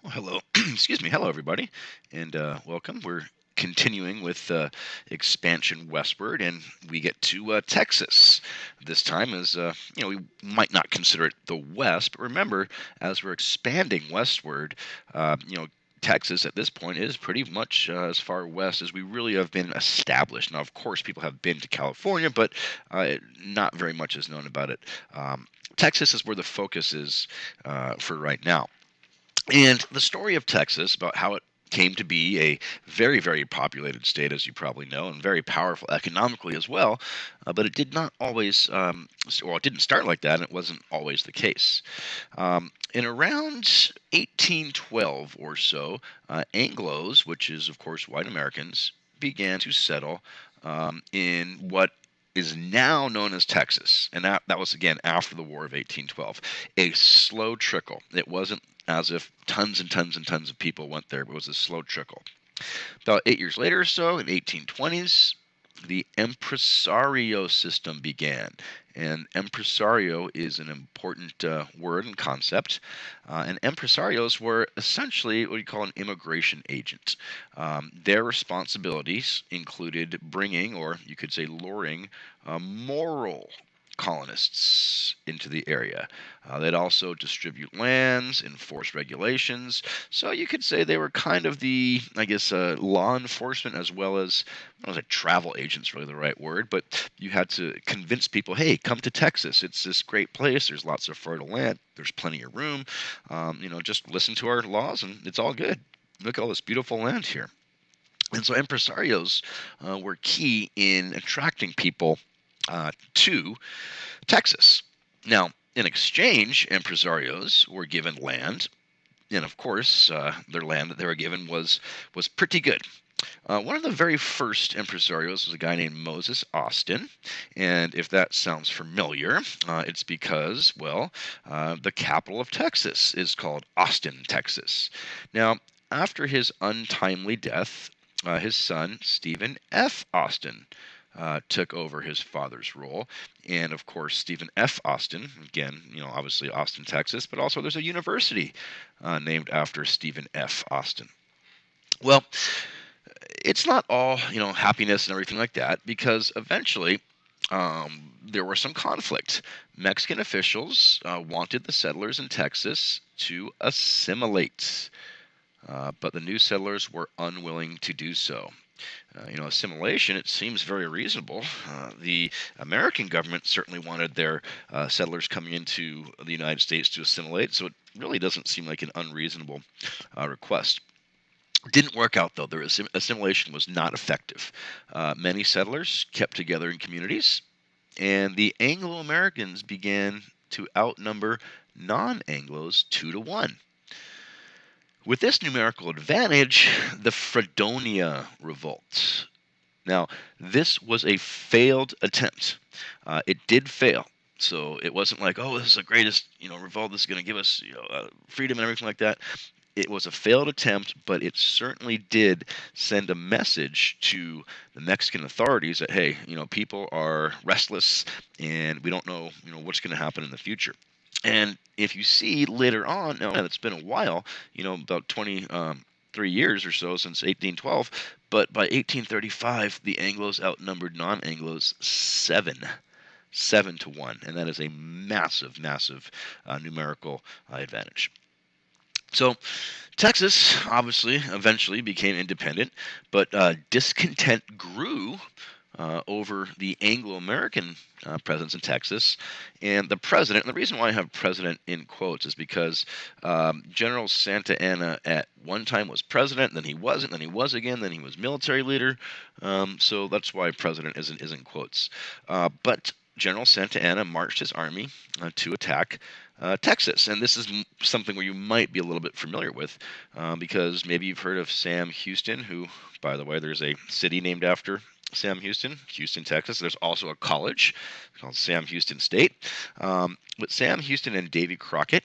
Well, hello, excuse me, hello everybody, and welcome. We're continuing with expansion westward, and we get to Texas. This time, as we might not consider it the West, but remember, as we're expanding westward, Texas at this point is pretty much as far west as we really have been established. Now, of course, people have been to California, but not very much is known about it. Texas is where the focus is for right now. And the story of Texas, about how it came to be a very, very populated state, as you probably know, and very powerful economically as well. But it did not always, well, it didn't start like that, and it wasn't always the case. In around 1812 or so, Anglos, which is, of course, white Americans, began to settle in what is now known as Texas. And that was, again, after the War of 1812. A slow trickle. It wasn't as if tons and tons and tons of people went there. It was a slow trickle. About 8 years later or so, in 1820s, the impresario system began. And impresario is an important word and concept. And impresarios were essentially what you call an immigration agent. Their responsibilities included bringing, or you could say luring, moral colonists into the area. They'd also distribute lands, enforce regulations. So you could say they were kind of the, I guess, law enforcement as well as, I don't know, travel agents, really the right word, but you had to convince people, hey, come to Texas. It's this great place. There's lots of fertile land. There's plenty of room. Just listen to our laws and it's all good. Look at all this beautiful land here. And so impresarios were key in attracting people to Texas. Now, in exchange, impresarios were given land, and of course, their land that they were given was pretty good. One of the very first impresarios was a guy named Moses Austin, and if that sounds familiar, it's because, well, the capital of Texas is called Austin, Texas. Now, after his untimely death, his son Stephen F. Austin took over his father's role. And of course, Stephen F. Austin, again, obviously Austin, Texas, but also there's a university named after Stephen F. Austin. Well, it's not all, happiness and everything like that, because eventually there was some conflict. Mexican officials wanted the settlers in Texas to assimilate, but the new settlers were unwilling to do so. Assimilation, it seems very reasonable. The American government certainly wanted their settlers coming into the United States to assimilate, so it really doesn't seem like an unreasonable request. Didn't work out, though. Their assimilation was not effective. Many settlers kept together in communities, and the Anglo Americans began to outnumber non Anglos 2 to 1. With this numerical advantage, the Fredonia Revolt. Now, this was a failed attempt. It did fail. So it wasn't like, oh, this is the greatest, revolt. This is going to give us, freedom and everything like that. It was a failed attempt, but it certainly did send a message to the Mexican authorities that, hey, people are restless and we don't know, what's going to happen in the future. And if you see later on, now it's been a while, about 23 years or so since 1812, but by 1835, the Anglos outnumbered non-Anglos 7 to 1, and that is a massive, massive numerical advantage. So Texas obviously eventually became independent, but discontent grew over the Anglo-American presence in Texas. And the president, and the reason why I have president in quotes is because General Santa Anna at one time was president, then he wasn't, then he was again, then he was military leader. So that's why president is in quotes. But General Santa Anna marched his army to attack Texas. And this is something where you might be a little bit familiar with because maybe you've heard of Sam Houston, who, by the way, there's a city named after Sam Houston, Houston, Texas. There's also a college called Sam Houston State. But Sam Houston and Davy Crockett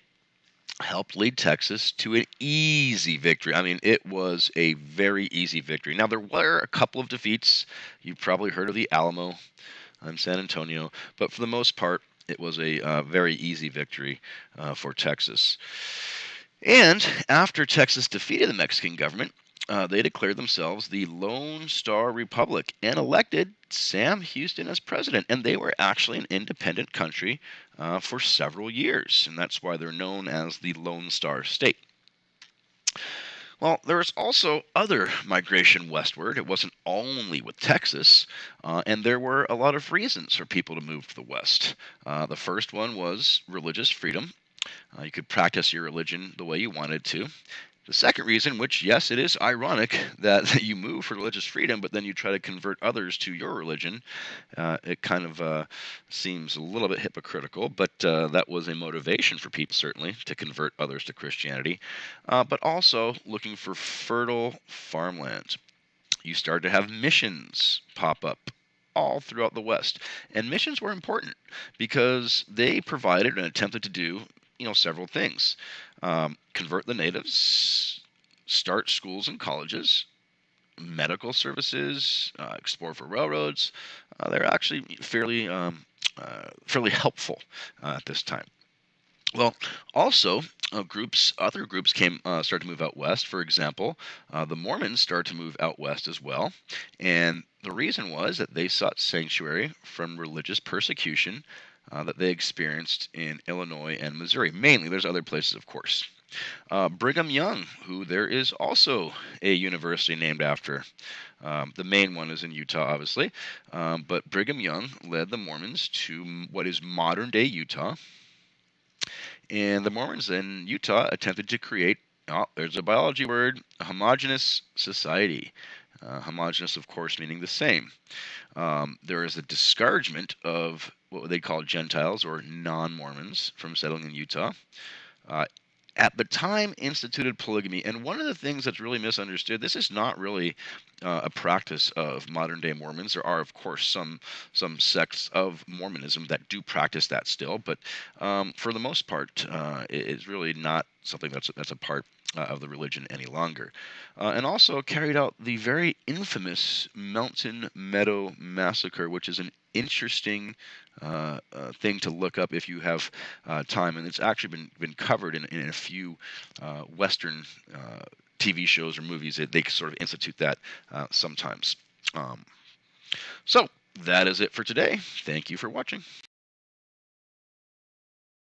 helped lead Texas to an easy victory. I mean, it was a very easy victory. Now, there were a couple of defeats. You've probably heard of the Alamo in San Antonio, but for the most part, it was a very easy victory for Texas. And after Texas defeated the Mexican government, they declared themselves the Lone Star Republic and elected Sam Houston as president. And they were actually an independent country for several years. And that's why they're known as the Lone Star State. Well, there was also other migration westward. It wasn't only with Texas, and there were a lot of reasons for people to move to the West. The first one was religious freedom. You could practice your religion the way you wanted to. The second reason, which, yes, it is ironic that you move for religious freedom, but then you try to convert others to your religion, it kind of seems a little bit hypocritical, but that was a motivation for people, certainly, to convert others to Christianity, but also looking for fertile farmland. You started to have missions pop up all throughout the West. And missions were important because they provided and attempted to do, several things. Convert the natives, start schools and colleges, medical services, explore for railroads. They're actually fairly helpful at this time. Well, also, other groups started to move out west. For example, the Mormons started to move out west as well, and the reason was that they sought sanctuary from religious persecution that they experienced in Illinois and Missouri. Mainly, there's other places, of course. Brigham Young, who there is also a university named after. The main one is in Utah, obviously, but Brigham Young led the Mormons to what is modern day Utah, and the Mormons in Utah attempted to create, oh, there's a biology word, a homogeneous society. Homogeneous, of course, meaning the same. There is a discouragement of what they call Gentiles or non Mormons from settling in Utah. Uh, at the time instituted polygamy. And one of the things that's really misunderstood, this is not really a practice of modern day Mormons. There are, of course, some sects of Mormonism that do practice that still, but for the most part, it's really not something that's a part of the religion any longer. And also carried out the very infamous Mountain Meadow Massacre, which is an interesting thing to look up if you have time, and it's actually been covered in a few Western TV shows or movies. They sort of institute that sometimes. So that is it for today. Thank you for watching.